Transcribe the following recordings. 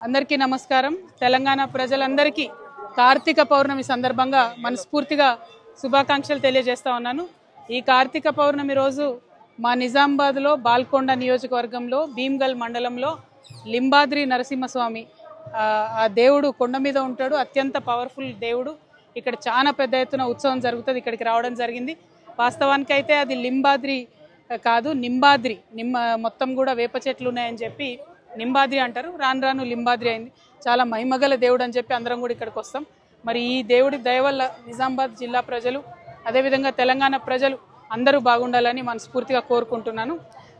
అందరికీ నమస్కారం. తెలంగాణ ప్రజలందరికీ కార్తీక పౌర్ణమి సందర్భంగా మనస్ఫూర్తిగా శుభాకాంక్షలు తెలియజేస్తా ఉన్నాను. ఈ కార్తీక పౌర్ణమి రోజు మా నిజామాబాద్లో బాల్కొండ నియోజకవర్గంలో భీమ్గల్ మండలంలో లింబాద్రి నరసింహస్వామి ఆ దేవుడు కొండ మీద ఉంటాడు. అత్యంత పవర్ఫుల్ దేవుడు. ఇక్కడ చాలా పెద్ద ఎత్తున ఉత్సవం జరుగుతుంది. ఇక్కడికి రావడం జరిగింది. వాస్తవానికి అయితే అది లింబాద్రి కాదు, నింబాద్రి. మొత్తం కూడా వేప చెట్లు ఉన్నాయని చెప్పి నింబాద్రి అంటారు. రాను రాను లింబాద్రి అయింది. చాలా మహిమగల దేవుడు అని చెప్పి అందరం కూడా ఇక్కడికి వస్తాం. మరి ఈ దేవుడి దయ వల్ల నిజామాబాద్ జిల్లా ప్రజలు, అదేవిధంగా తెలంగాణ ప్రజలు అందరూ బాగుండాలని మనస్ఫూర్తిగా కోరుకుంటున్నాను.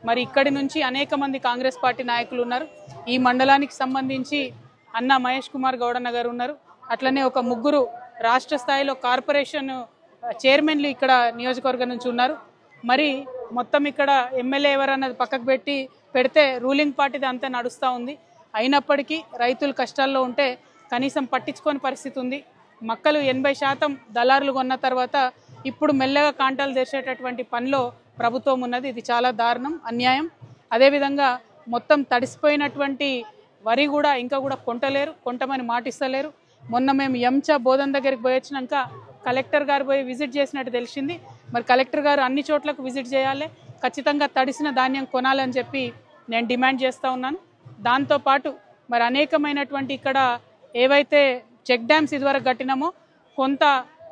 మరి ఇక్కడి నుంచి అనేక మంది కాంగ్రెస్ పార్టీ నాయకులు ఉన్నారు. ఈ మండలానికి సంబంధించి అన్న మహేష్ కుమార్ గౌడన్న గారు ఉన్నారు. అట్లనే ఒక ముగ్గురు రాష్ట్ర స్థాయిలో కార్పొరేషన్ చైర్మన్లు ఇక్కడ నియోజకవర్గం నుంచి ఉన్నారు. మరి మొత్తం ఇక్కడ ఎమ్మెల్యే ఎవరన్నది పక్కకు పెడితే రూలింగ్ పార్టీది అంతా నడుస్తూ ఉంది. అయినప్పటికీ రైతులు కష్టాల్లో ఉంటే కనీసం పట్టించుకోని పరిస్థితి ఉంది. మక్కలు 80% దళారులు కొన్న తర్వాత ఇప్పుడు మెల్లగా కాంటాలు తెరిచేటటువంటి పనిలో ప్రభుత్వం ఉన్నది. ఇది చాలా దారుణం, అన్యాయం. అదేవిధంగా మొత్తం తడిసిపోయినటువంటి వరి కూడా ఇంకా కూడా కొంటమని మాటిస్తలేరు. మొన్న మేము ఎంచా బోధన్ దగ్గరికి పోయి వచ్చినాక కలెక్టర్ గారు పోయి విజిట్ చేసినట్టు తెలిసింది. మరి కలెక్టర్ గారు అన్ని చోట్లకు విజిట్ చేయాలి, ఖచ్చితంగా తడిసిన ధాన్యం కొనాలని చెప్పి నేను డిమాండ్ చేస్తూ ఉన్నాను. దాంతోపాటు మరి అనేకమైనటువంటి ఇక్కడ ఏవైతే చెక్ డ్యామ్స్ ఇదివరకు కట్టినామో కొంత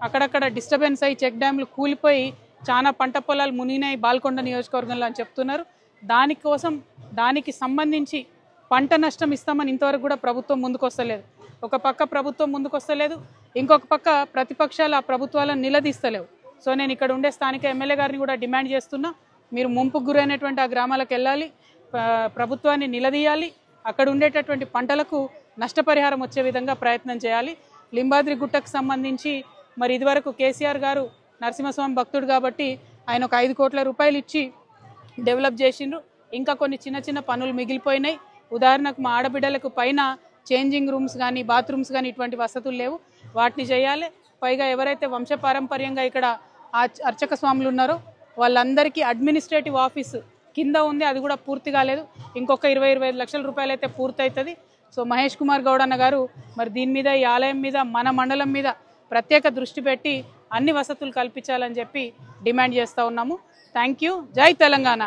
అక్కడక్కడ డిస్టర్బెన్స్ అయ్యి చెక్ డ్యామ్లు కూలిపోయి చాలా పంట పొలాలు మునిగినాయి బాల్కొండ నియోజకవర్గంలో అని చెప్తున్నారు. దానికి సంబంధించి పంట నష్టం ఇస్తామని ఇంతవరకు కూడా ప్రభుత్వం ముందుకు వస్తలేదు. ఒక పక్క ప్రభుత్వం ముందుకు వస్తలేదు, ఇంకొక పక్క ప్రతిపక్షాలు ఆ ప్రభుత్వాలను నిలదీస్తలేవు. సో నేను ఇక్కడ ఉండే స్థానిక ఎమ్మెల్యే గారిని కూడా డిమాండ్ చేస్తున్నా, మీరు ముంపుకు గురైనటువంటి ఆ గ్రామాలకు వెళ్ళాలి, ప్రభుత్వాన్ని నిలదీయాలి, అక్కడ ఉండేటటువంటి పంటలకు నష్టపరిహారం వచ్చే విధంగా ప్రయత్నం చేయాలి. లింబాద్రి గుట్టకు సంబంధించి మరి ఇదివరకు కేసీఆర్ గారు నరసింహస్వామి భక్తుడు కాబట్టి ఆయన ఒక 5 కోట్ల రూపాయలు ఇచ్చి డెవలప్ చేసిండ్రు. ఇంకా కొన్ని చిన్న చిన్న పనులు మిగిలిపోయినాయి. ఉదాహరణకు మా ఆడబిడ్డలకు పైన చేంజింగ్ రూమ్స్ కానీ బాత్రూమ్స్ కానీ ఇటువంటి వసతులు లేవు, వాటిని చేయాలి. పైగా ఎవరైతే వంశపారంపర్యంగా ఇక్కడ అర్చక స్వాములు ఉన్నారో వాళ్ళందరికీ అడ్మినిస్ట్రేటివ్ ఆఫీసు కింద ఉంది, అది కూడా పూర్తి కాలేదు. ఇంకొక 20-25 లక్షల రూపాయలు అయితే పూర్తవుతుంది. సో మహేష్ కుమార్ గౌడన్న గారు మరి దీని మీద, ఈ ఆలయం మీద, మన మండలం మీద ప్రత్యేక దృష్టి పెట్టి అన్ని వసతులు కల్పించాలని చెప్పి డిమాండ్ చేస్తూ ఉన్నాము. Thank you. జై తెలంగాణ.